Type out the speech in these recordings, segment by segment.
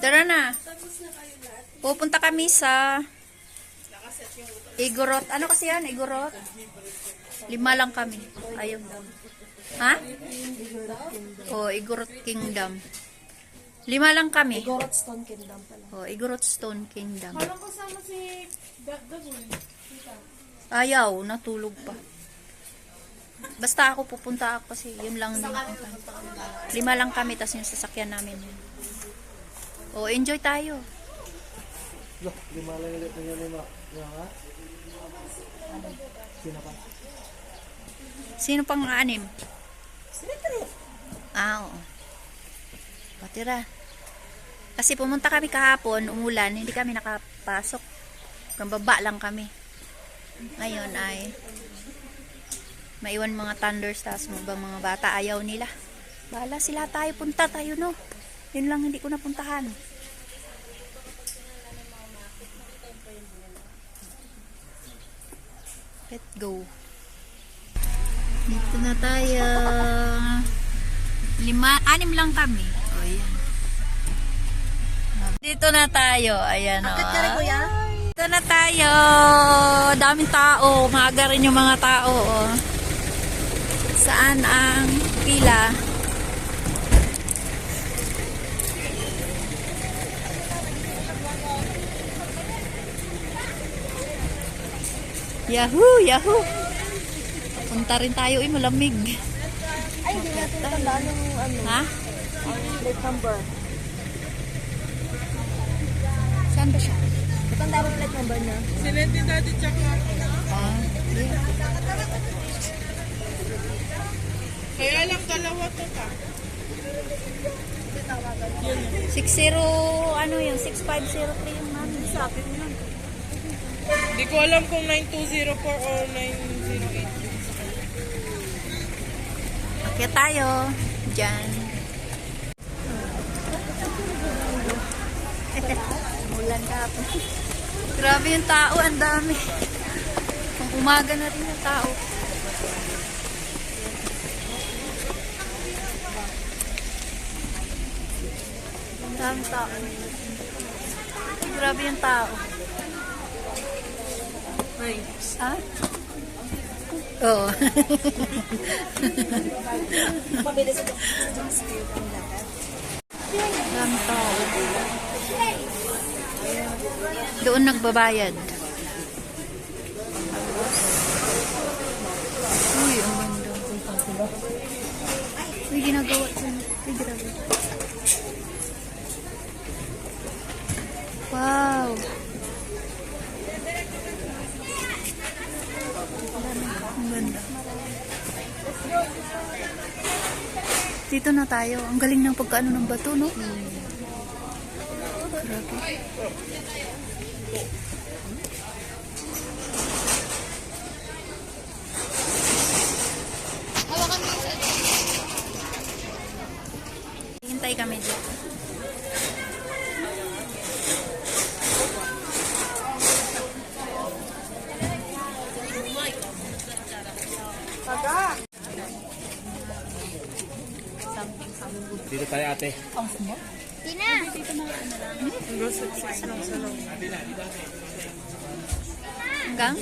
Tara na. Pupunta kami sa Igorot. Ano kasi yan? Igorot? 5 lang kami. Ayun. Ha? Oh, Igorot Kingdom. 5 lang kami. Igorot Stone Kingdom pala. Oh, Igorot Stone Kingdom. Parang kasama si Dagoy. Ayaw, natulog pa. Basta ako pupunta ako kasi yun lang din. 5 lang kami, tas yung sasakyan namin yun. Oh, enjoy tayo. 5 lang ulit na 5. Ha? Sino pa? Sino pang 6? Ah, oo. Patira. Kasi pumunta kami kahapon, umulan, hindi kami nakapasok. Kambaba lang kami. Ngayon ay maiwan mga thunders, tapos mga bata ayaw nila. Bahala sila, tayo punta tayo, no. Yun lang hindi ko napuntahan. Let's go. Dito na tayo. 6 lang kami. O, yan. Dito na tayo. Ayan, o. Dito na tayo. Daming tao. Maaga rin yung mga tao, o. Saan ang pila? Yahoo! Yahoo! Punta rin tayo, malamig. Ay, hindi natin tandaan yung ano. Ha? Plate number. Saan ba siya? Tandaan mo plate number na. Silente dati tsaka. Ah, yeah. Kaya lang dalawa to pa. 60, ano yung 6503 yung namin sa akin yun. Hindi ko alam kung 9204 or 908. Kaya tayo. Diyan. Mulan ka po. Grabe yung tao, ang dami. Kung umaga na rin yung tao. Ang dami tao. Grabe yung tao. Ha? Oo. Mabilis ito. Dami tao. Doon nagbabayad. Uy, ang ganda. Uy, ginagawa ko. Uy, grabe. Wow. Ang ganda. Dito na tayo. Ang galing ng pagkaano ng bato, no? Grabe. Hintay kami dito. Dito tayo, ate. Hanggang? 6.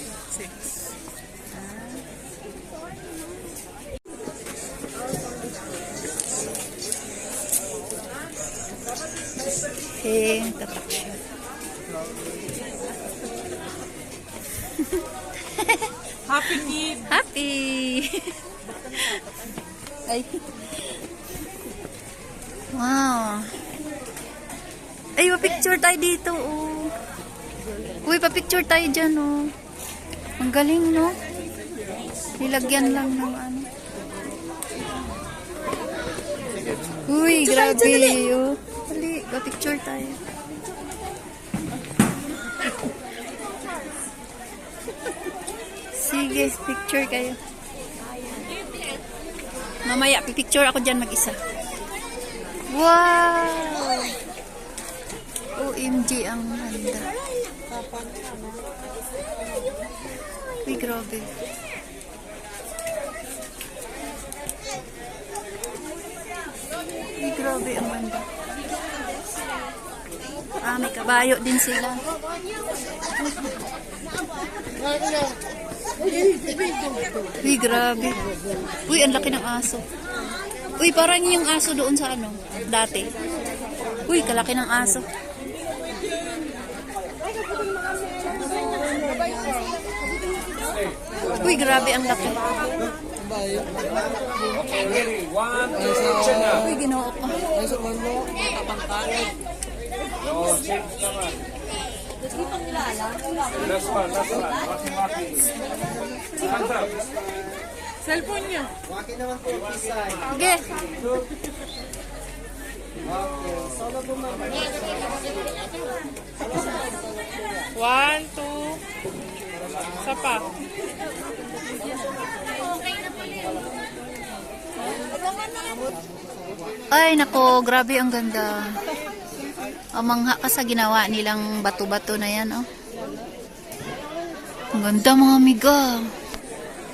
Okay, tatak siya. Happy Kid! Happy! Ay. Wow. Ay, pa-picture tayo dito, oh. Uy, pa-picture tayo dyan, oh. Ang galing, no? Nilagyan lang ng ano. Uy, grabe, oh. Dali, pa-picture tayo. Sige, picture kayo. Mamaya, pipicture ako dyan mag-isa. Wow! OMG, ang ganda. Uy, grabe. Uy, grabe, ang ganda. Ah, may kabayo din sila. Uy, grabe. Uy, ang laki ng aso. Uy, parang yung aso doon sa ano, dati. Uy, kalaki ng aso. Uy, grabe ang laki. Uy, ginoo ko. Cellphone niya. Waki naman po, Pisay. Sige. Okay, solo po ma'am. 1, 2. Isa pa. Ay, nako, grabe ang ganda. Amangha ka sa ginawa nilang bato-bato na yan, oh. Ang ganda, mga amiga.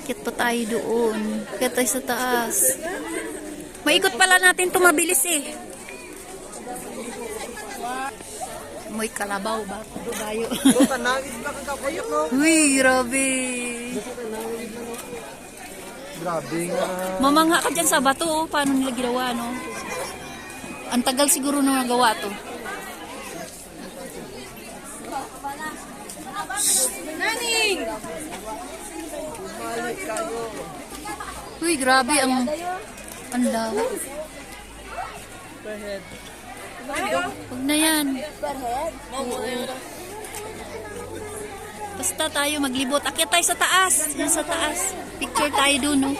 Kit pa tayo doon. Kit tayo sa taas. Maikot pala natin ito mabilis eh. May kalabaw ba? Bayo. Tanawid ba kang kapuyok, no? Uy, grabe. Grabe nga. Mamangha ka dyan sa bato, oh. Paano nila ginawa, no? Ang tagal siguro na nagawa to. Naning! Uy, grabe ang lawak. Huwag na yan. Basta tayo maglibot. Akyat tayo sa taas. Yan sa taas. Picture tayo dun, no?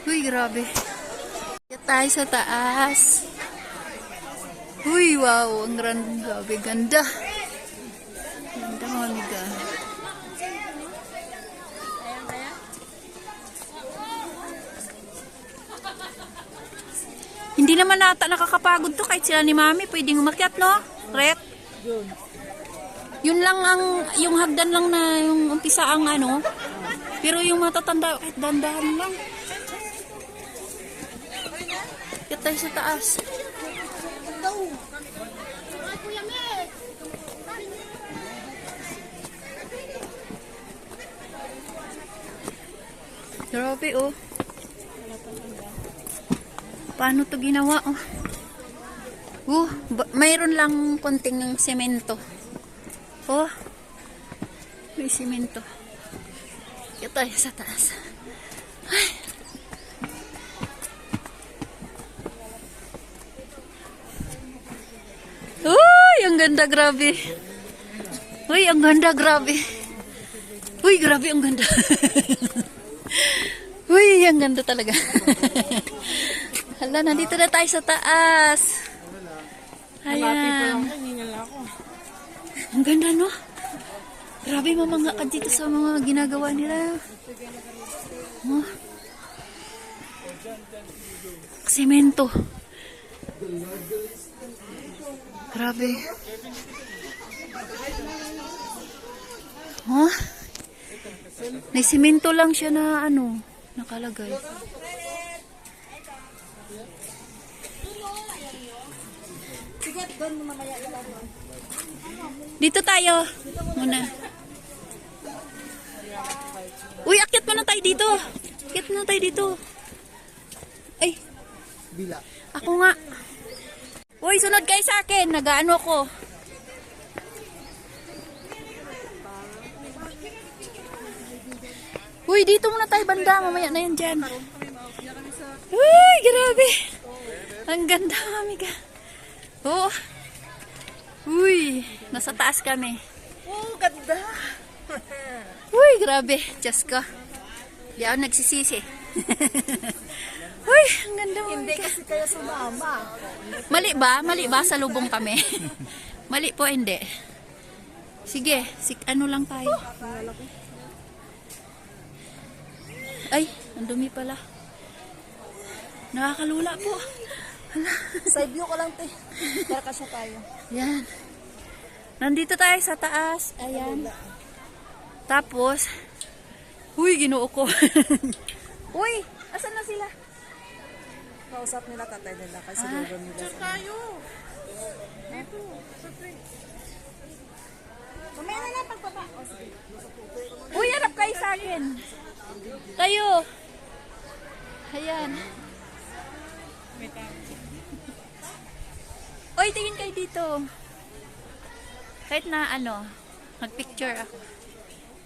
Uy, grabe. Akyat tayo sa taas. Uy, wow. Ang grabe. Ganda. Ganda, mga amiga. Hindi naman nata nakakapagod to kahit sila ni Mami pwedeng umakyat, no? Ret? Yun lang yung hagdan lang na yung umpisa ang ano. Pero yung matatanda kahit dandahan lang. Akyat tayo sa taas. Grabe, oh. Paano to ginawa, oh? Mayroon lang konting ng semento. Oh. May semento. Kaya tayo sa taas. Ay. Uy, ang ganda, grabe. Uy, ang ganda, grabe. Uy, grabe, ang ganda. Uy, ang ganda talaga. Hala, nandito na tayo sa taas. Ayan. Ang ganda, no? Grabe, mamangha ka dito sa mga ginagawa nila. Oh. Semento. Grabe. Oh. May semento lang siya na ano, nakalagay. Dito tayo. Muna. Uy, akyat muna tayo dito. Akyat muna tayo dito. Ay. Bila. Ako nga. Uy, sunod kayo sa akin. Nagaano ko. Uy, dito muna tayo banda. Mamaya na yan dyan. Uy, grabe. Ang ganda, amiga. Oh. Uy, nasa taas kami. Oh, ganda! Uy, grabe. Diyos ko. Di ako nagsisisi. Uy, ang ganda mo. Hindi kasi kayo sumama. Mali ba? Mali ba? Sa lubong kami. Mali po, hindi. Sige, ano lang tayo. Ay, ang dumi pala. Nakakalula po. Side view ko lang, te. Para kasya tayo. Yan. Nandito tayo sa taas. Ayan. Tapos, huy, ginoo ko. Uy, asan na sila? Kausap nila tatay nila kasi lugan nila. Picture tayo. Dito. Sa tree. Mamaya na lang pagbaba. Uy, harap kayo sa akin. Tayo. Ayan. May tao. Uy, tingin kayo dito. Kahit na ano, mag-picture ako.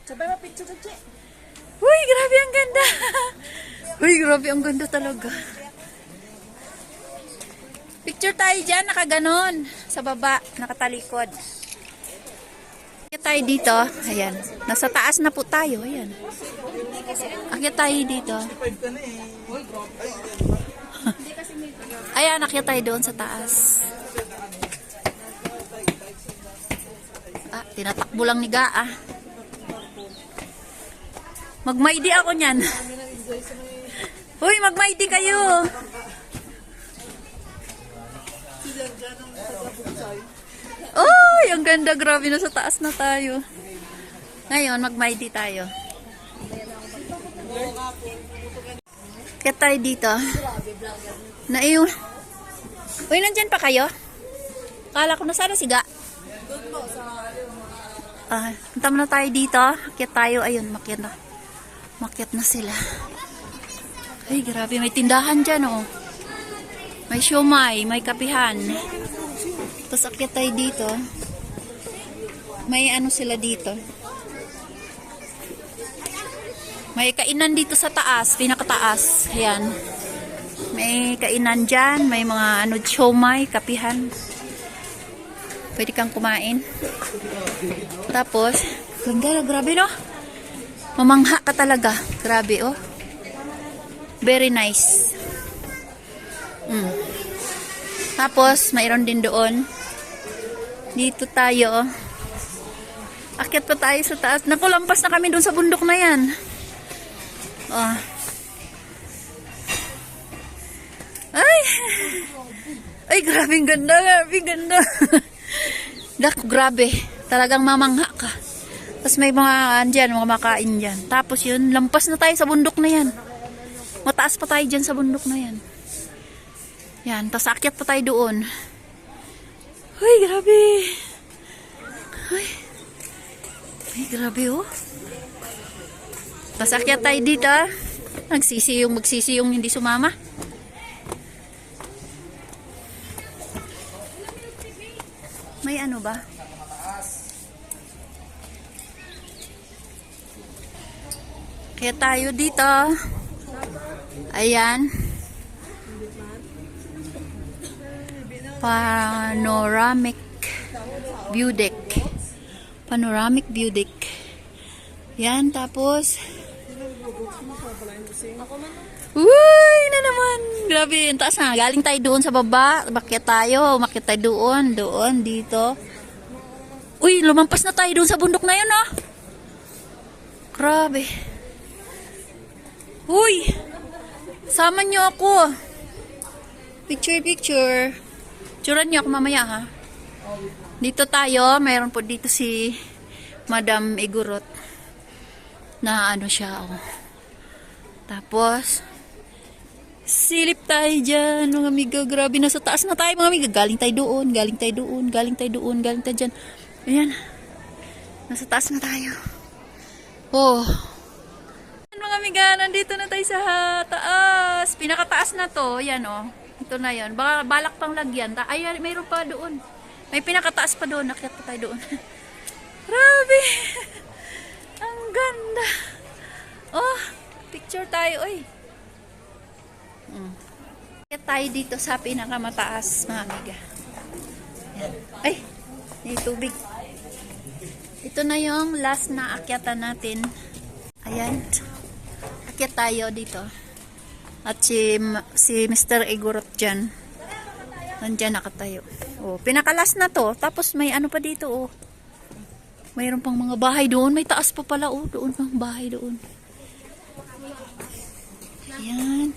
Sabay mo picture ka, Che. Uy, grabe ang ganda. Uy, grabe ang ganda talaga. Picture tayo dyan, nakaganon. Sa baba, nakatalikod. Akyat tayo dito. Ayan. Nasa taas na po tayo. Ayan. Akyat tayo dito. Ayan, akyat tayo doon sa taas. Ah, tinatakbo lang ni Gaa. Magmaydi ako niyan. Uy, magmaydi kayo. Uy, ang ganda. Grabe, na sa taas na tayo. Ngayon, magmaydi tayo. Kaya tayo dito. Naiyon. Uy, nandyan pa kayo? Kala ko na sana siga. Punta muna tayo dito. Akyat tayo. Ayun, makyat na. Makyat na sila. Ay, grabe. May tindahan dyan, oh. May siomay, may kapihan. Tapos akyat tayo dito. May ano sila dito. May kainan dito sa taas, pinakataas. Ayan. May kainan dyan. May mga ano, siomay, kapihan. Pwede kang kumain. Tapos, ganda, grabe, no? Mamangha ka talaga. Grabe, oh. Very nice. Tapos, mayroon din doon. Dito tayo. Akyat pa tayo sa taas. Naku, lampas na kami doon sa bundok na yan. Oh. Ay! Ay, grabing ganda. Grabing ganda. Dak, grabe. Talagang mamangha ka. Tapos may mga andyan, mga makain dyan. Tapos yun, lampas na tayo sa bundok na yan. Mataas pa tayo dyan sa bundok na yan. Yan, tapos akyat pa tayo doon. Uy, grabe. Uy. Uy, grabe, oh. Tapos akyat tayo dito. Magsisiyong hindi sumama. May ano ba? Kaya tayo dito. Ayan. Panoramic view deck. Panoramic view deck. Yan, tapos uy, na naman. Grabe, ang taas na. Galing tayo doon sa baba. Bakit tayo? Umakyat tayo doon. Doon, dito. Uy, lumampas na tayo doon sa bundok na yun, ah. Grabe. Uy, sama nyo ako. Picture. Picturean nyo ako mamaya, ha. Dito tayo. Mayroon po dito si Madam Igurot. Na ano siya, oh. Tapos, silip tayo dyan, mga amiga. Grabe, nasa taas na tayo, mga amiga. Galing tayo doon. Galing tayo dyan. Ayan. Nasa taas na tayo. Oh. Mga amiga, nandito na tayo sa taas. Pinakataas na to. Ayan, oh. Ito na yan. Baka balak pang lagyan. Ayan, mayroon pa doon. May pinakataas pa doon. Nakyat pa tayo doon. Grabe. Ang ganda. Oh, picture tayo, oy. Kaya tayo dito sa pinakamataas, mga amiga. Ayan. Ay, may tubig. Ito na yung last na akyatan natin. Ayan. Akyat tayo dito. At si Mr. Igorot dyan. Nandyan nakatayo. Oh, pinakalas na to. Tapos may ano pa dito, oh. Mayroon pang mga bahay doon. May taas pa pala, oh. Doon pang bahay doon. Ayan.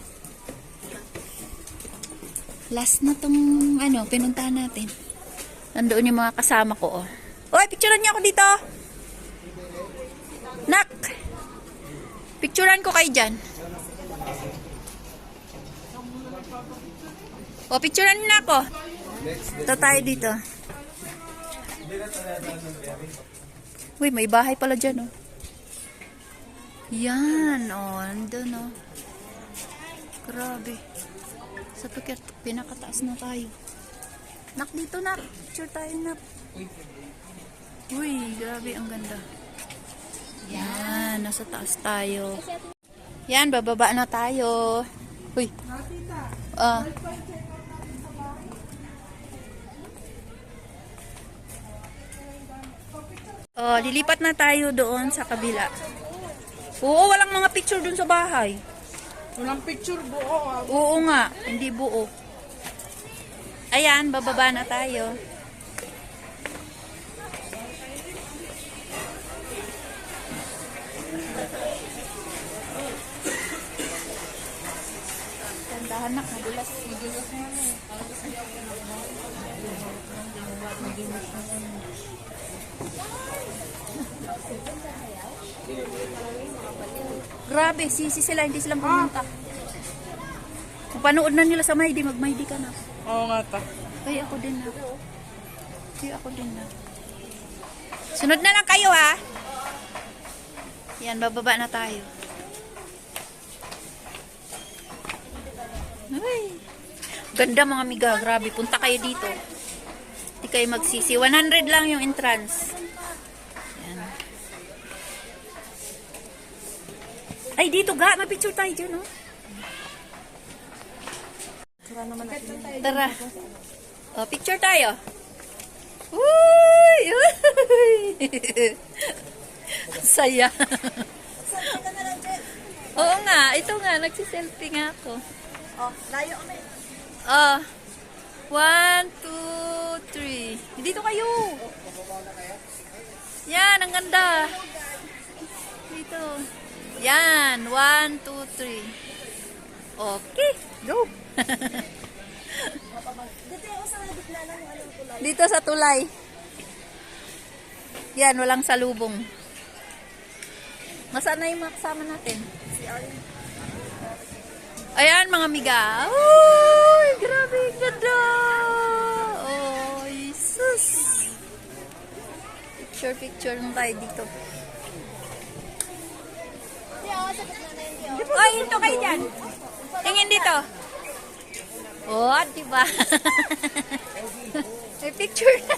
Last na tong ano, pinuntahan natin. Nandoon yung mga kasama ko, oh. Oy, picturean niyo ako dito. Nak! Picturean ko kayo dyan. O, picturean niyo na ako. Ito tayo dito. Uy, may bahay pala dyan, oh. Yan, oh. Andun, oh. Grabe. Sa tukit, pinakataas na tayo. Nak, dito, nak. Picture tayo, nak. Uy, grabe, ang ganda. Yan, nasa taas tayo. Yan, bababa na tayo. Uy. Lilipat na tayo doon sa kabila. Oo, walang mga picture doon sa bahay. Walang picture buo. Oo nga, hindi buo. Ayan, bababa na tayo. Tandahan na, madulas. Grabe, sisi sila, hindi silang pumunta. Panood na nila sa Maydi, mag-Maydi ka na. Oo nga ta. Ay, ako din na. Ay, ako din na. Sunod na lang kayo, ha? Yan, bababa na tayo. Ay, ganda mga amiga, grabe. Punta kayo dito. Hindi kayo magsisi. 100 lang yung entrance. Yan. Ay, dito ga. May picture tayo dyan, oh. Tara. Oh, picture tayo. Uy! Uy! Saya. Oo nga, ito nga, nagsiselfie nga ako. Oh, layo kami. Oh. 1, 2, 3. Dito kayo. Yan, ang ganda. Dito. Yan, 1, 2, 3. Okay, go. Dito yung sa gitna lang yung anong tulay. Dito sa tulay. Yan, walang salubong. Nasaan na yung mga kasama natin? Si Arlen. Ayan, mga miga. Uy, grabe, ganda. Oh, Jesus. Picture lang tayo dito. Hindi ako sa gitna na hindi ako. Oy, ito kayo dyan. Tingin dito. Oh, diba? May picture na.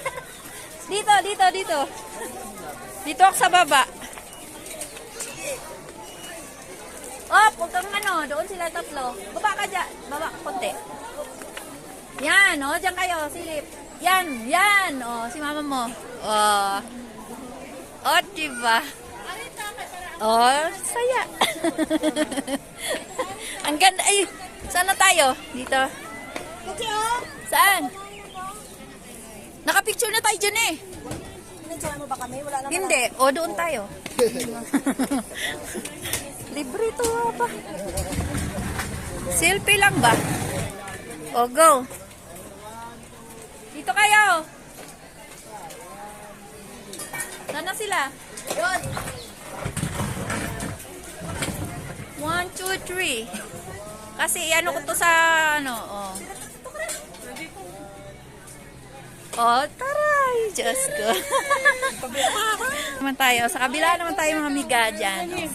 Dito, dito, dito. Dito ako sa baba. Oh, huwag kang ano, doon sila tatlo. Baba ka dyan. Baba ka konti. Yan, oh, dyan kayo, silip. Yan, yan. Oh, si mama mo. Oh. Oh, diba? Oh, saya. Ang ganda. Ay, saan na tayo? Dito. Kasi oh! Saan? Nakapicture na tayo dyan eh. Pinagsahan mo ba kami? Wala naman. Hindi. O, doon tayo. Libre to ba? Selfie lang ba? O, go. Dito kayo. Saan na sila? Yun! 1, 2, 3. Kasi ano ko to sa ano, oh. Oh, taray! Diyos ko. Naman tayo. Sa kabila naman tayo mga miga dyan. Oh.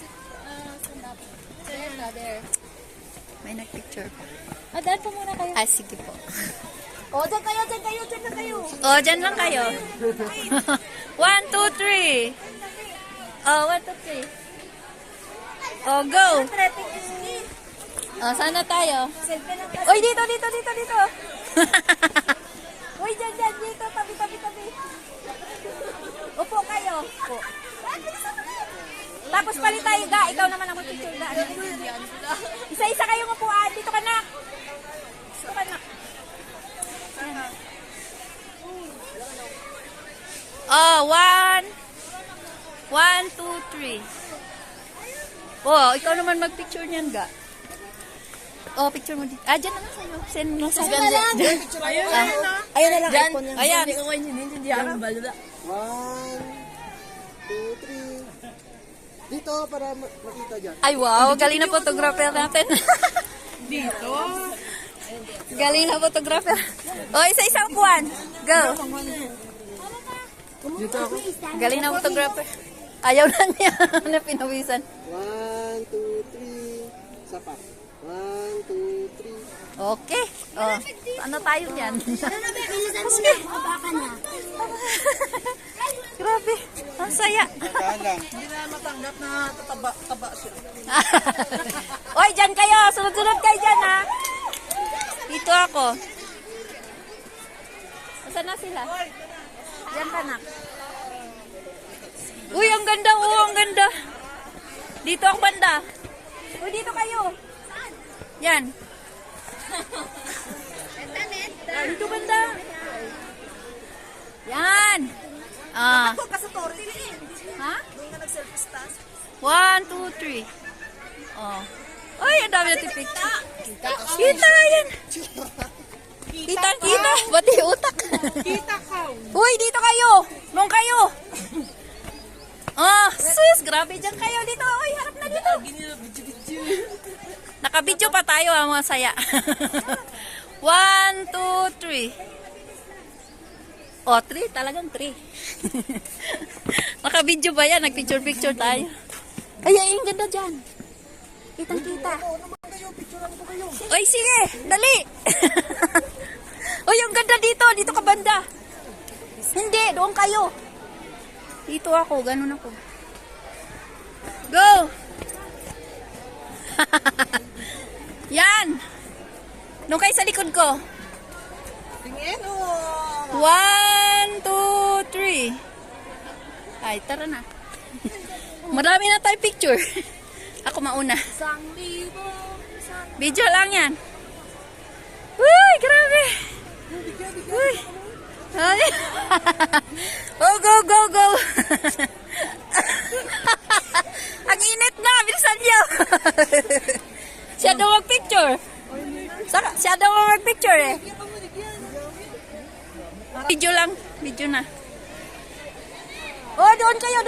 May nagpicture pa. Ah, dahil po muna kayo. Ah, sige po. Oh, dyan kayo, dyan kayo, dyan na kayo. Oh, dyan lang kayo. 1, 2, 3. Oh, 1, 2, 3. Oh, go. Traffic is me. Oh, sana tayo. Selfie lang kasi. Uy, dito, dito, dito, dito. Uy, dyan, dyan, dito. Tabi, tabi, tabi. Upo kayo. Upo. Tapos palit tayo, ga. Ikaw naman ang mag-picture, ga. Isa-isa kayong upuan. Dito ka na. Dito ka na. Ayan. Oh, 1, 2, 3. Oh, ikaw naman mag-picture niyan, ga. Oh, picture mo dito. Ah, dyan na nga sa'yo. Send mo sa Ayun na lang. Ayun na lang. Dyan. iPhone yan. Ayan. Hindi ko kayo hindi ako balula. 1, 2, 3. Dito, para makita dyan. Ay, wow. Galing na photographer natin. Dito. Galing na photographer. O, isa-isang kuwan. Go. Dito ako. Galing na photographer. Ayaw na niya na pinawisan. 1, 2, 3. Sapa. 1, 2, 3. Okay. Oh, ano tayo niyan? Grabe. Ang saya. Hindi na matanggap na taba siya. Oy, dyan kayo. Sunod-sunod kayo dyan, ha? Dito ako. Saan na sila? Dyan ka, nak. Uy, ang ganda. Oh, ang ganda. Dito ang banda. Uy, dito kayo. Yan. Dito banda. Yan. Ah. Ako ka sa Torre. Ha? Doon ka nag-selfie stand. 1, 2, 3. Oh. Ay, ang dami natin picture. Kita yan. Kita. Bati utak. Kita ka. Uy, dito kayo. Nung kayo. Ah, sus, grabe dyan kayo dito. Uy, harap na dito. Nakabidyo pa tayo, ang mga saya. 1, 2, 3. Oh, 3. Talagang 3. Nakabidyo ba yan? Nagpicture-picture tayo. Ay, ang ganda dyan. Kitang-kita. Oy, sige. Dali. Oy, ang ganda dito. Dito ka banda. Hindi, doon kayo. Dito ako. Ganun ako. Go. Yan. Doon kayo sa likod ko. Tingin, oh. 1, 2, 3. Ay, tara na. Marami na tayo picture. Ako mauna. Video lang yan. Uy, grabe. Uy. Ay. Oh, go. Ang init na. Bilisan niyo. Siya daw mag-picture. Siya daw mag-picture eh. Video lang. Video na. Oh, doon kayo.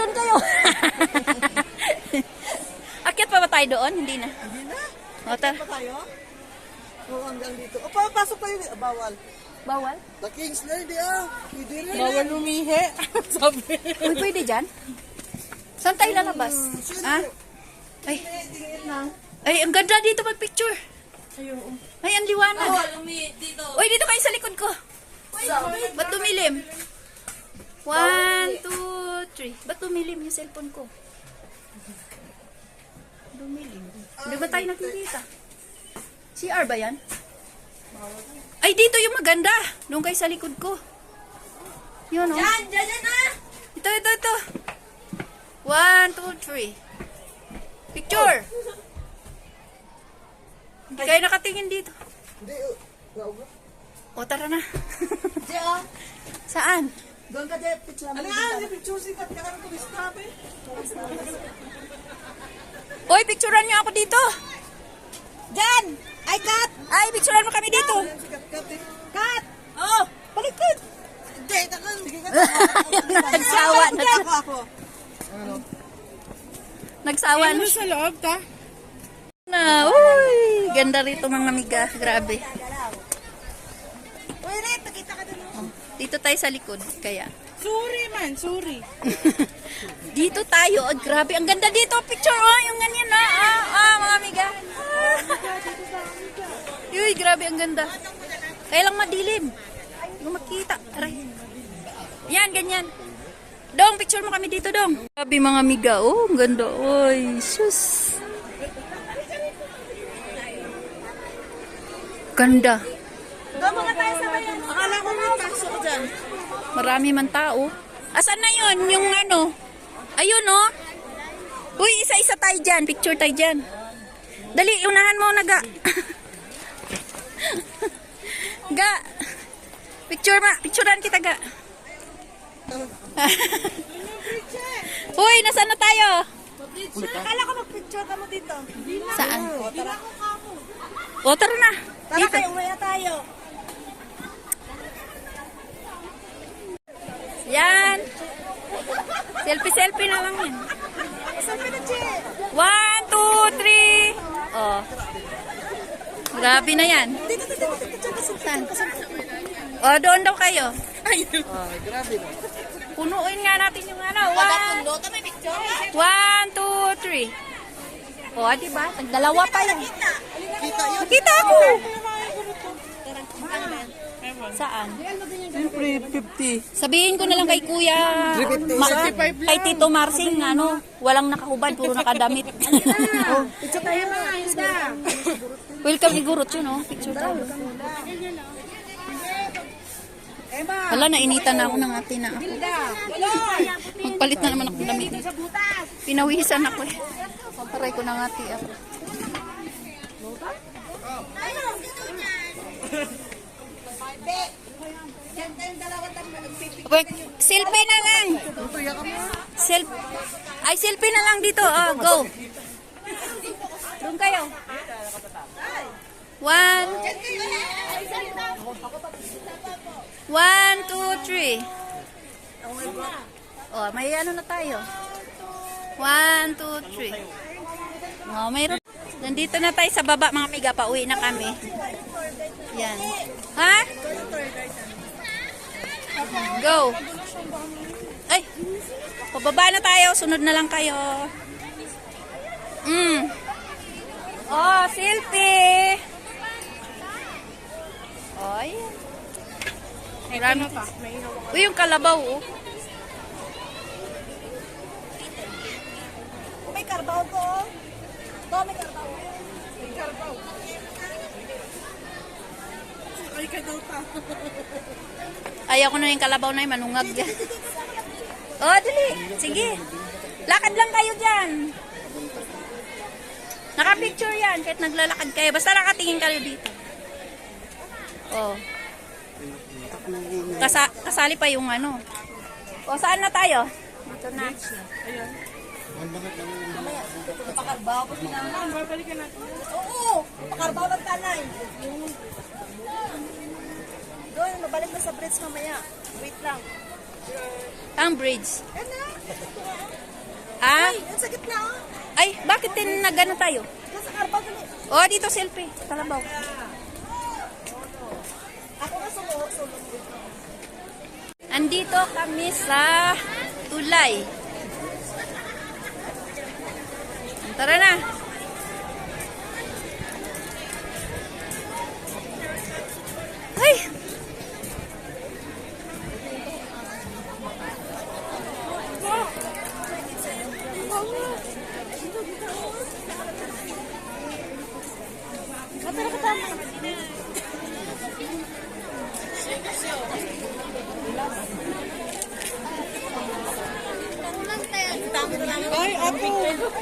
Akyat pa ba tayo doon? Hindi na. O, tara. Pa tayo? Oo, hanggang dito. O, papasok tayo. Bawal. Bawal? The King's Lady, ah. Pwede rin. Bawal umihi. Sabi. Uy, pwede dyan? Saan tayo lalabas? Ha? Ay. Ay, ang ganda dito mag-picture. Ay, ang liwanag. Uy, dito kayo sa likod ko. Ba't tumilim? 1, 2, 3. Ba't tumilim yung cellphone ko? Dumilim. Hindi ba tayo nakikita? CR ba yan? Ay, dito yung maganda. Doon kayo sa likod ko. Yun, oh. Diyan na! Ito. 1, 2, 3. Picture! Hindi kayo nakatingin dito. Hindi, nauga. O, tara na. Diyan. Saan? Doon ka dyan, picture mo. Ano nga, picture sikat ka ng turista, be. Uy, picturean niyo ako dito. Diyan! Ay, cut! Ay, picturean mo kami dito. Sikat-kat eh. Cut! Oh, baliktad. Hindi, takang, hindi ka Nagsawa na. Ako. Nagsawa na. Ano sa loob ta? Na, uy, ganda rito mga amiga. Grabe. Uy, Red, nakita ka doon. Dito tayo sa likod, kaya. Sorry. Dito tayo. Oh, grabe, ang ganda dito. Picture, oh, yung ganyan na. Mga amiga. Uy, grabe, ang ganda. Kaya lang madilim. Hindi ko makita. Aray. Yan, ganyan. Dong, picture mo kami dito, Dong. Grabe, mga amiga. Oh, ang ganda. Uy, sus. Ganda. Doon mga tayo sa bayan. Akala ko may pasok dyan. Marami man tao. Asan na yun? Yung ano? Ayun, oh. Uy, isa-isa tayo dyan. Picture tayo dyan. Dali, unahan mo na, Ga. Ga. Picturean kita, Ga. Uy, nasaan na tayo? Akala ko mag-picture ka mo dito. Saan? O, tara na. Tara Dito. kayo, umaya tayo. Yan. Selfie na lang yan. Saan ka na, Che? Grabe na yan. Saan? O, doon daw kayo. Grabe na. Punuin nga natin yung ano. 1, 2, 3. O, diba? Tagdalawa pa yun. Nakita ako. Saan? Siyempre, 50. Sabihin ko na lang kay Kuya, kay Tito Marsing, ano, walang nakahubad, puro nakadamit. Welcome ni Gurot yun, oh. Picture tayo. Wala, nainitan na ako ng ate na ako. Magpalit na naman ako ng damit. Pinawisan ako eh. Paparay ko ng ate ako. Wait, selfie na lang. Selfie na lang dito. Oh, go. Doon kayo. 1, 2, 3. Oh, may ano na tayo. 1, 2, 3. Oh, mayroon. Nandito na tayo sa baba, mga miga. Pauwi na kami. Yan. Ha? Go. Ay. Pababa na tayo. Sunod na lang kayo. Oh, selfie. Oy. Marami. Uy, yung kalabaw, oh. May karbaw ko. To, may karbaw. May karbaw. Ay, ka daw ta. Ayaw ko na yung kalabaw na yung manungag. Oh, dali. Sige. Lakad lang kayo dyan. Naka-picture yan kahit naglalakad kayo. Basta nakatingin kayo dito. Oh. Kasali pa yung ano. O, saan na tayo? Dito na. Pakarbaw ko sinanay. Babalikan natin. Oo, pakarbaw ng tanay. Doon, mabalik na sa bridge mamaya. Wait lang. Ang bridge. Ano? Ah? Ay, ang sakit na oh. Ay, bakit nagano tayo? Nasa karbaw dali. Oh, dito selfie. Kalabaw. Ako nga sulo. Andito kami sa Tulay. Tara na. Ay! Ay, ako.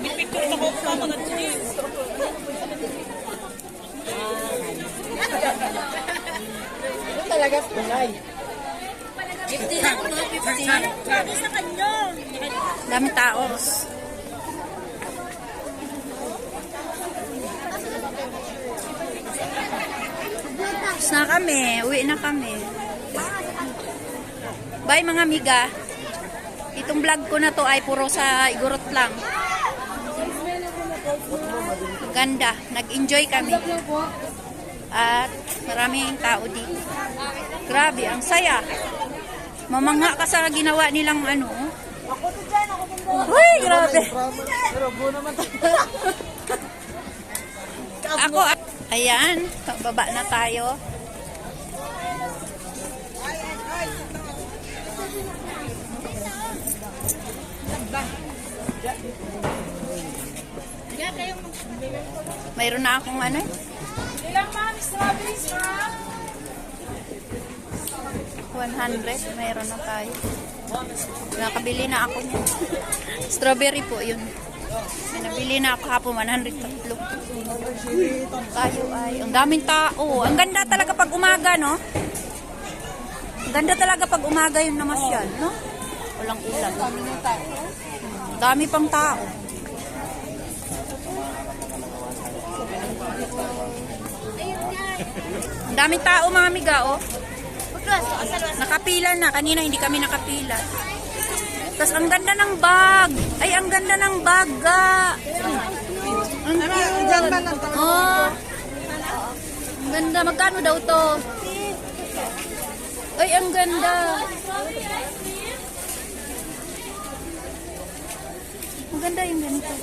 May picture na ko pa mga cheese. Talaga kulay. 50 lang, 50. Dami tao. Tapos na kami. Uwi na kami. Bye mga amiga. Itong vlog ko na to ay puro sa Igorot lang. Ganda. Nag-enjoy kami. At maraming tao dito. Grabe, ang saya. Mamangha ka sa ginawa nilang ano. Ako to dyan, ako din doon. Uy, grabe. Pero buo naman tayo. Ako, ayan. Baba na tayo. Mayroon na akong ano. Ilang ma'am, strawberries ma'am? 100. Mayroon na tayo. Nakabili na ako niyan. Strawberry po yun. May nabili na ako hapon 100 tatlo. Tayo ay, ang daming tao. Ang ganda talaga pag umaga, no? Ang ganda talaga pag umaga yung namasyal, no? Walang ulan. Dami pang tao. Ang daming tao mga amiga, oh. Nakapila na. Kanina hindi kami nakapila. Tapos ang ganda ng bag. Ay, ang ganda ng bag. Ang cute. Oh. ganda. Magkano daw to? Ay, ang ganda. Maganda yung ganito.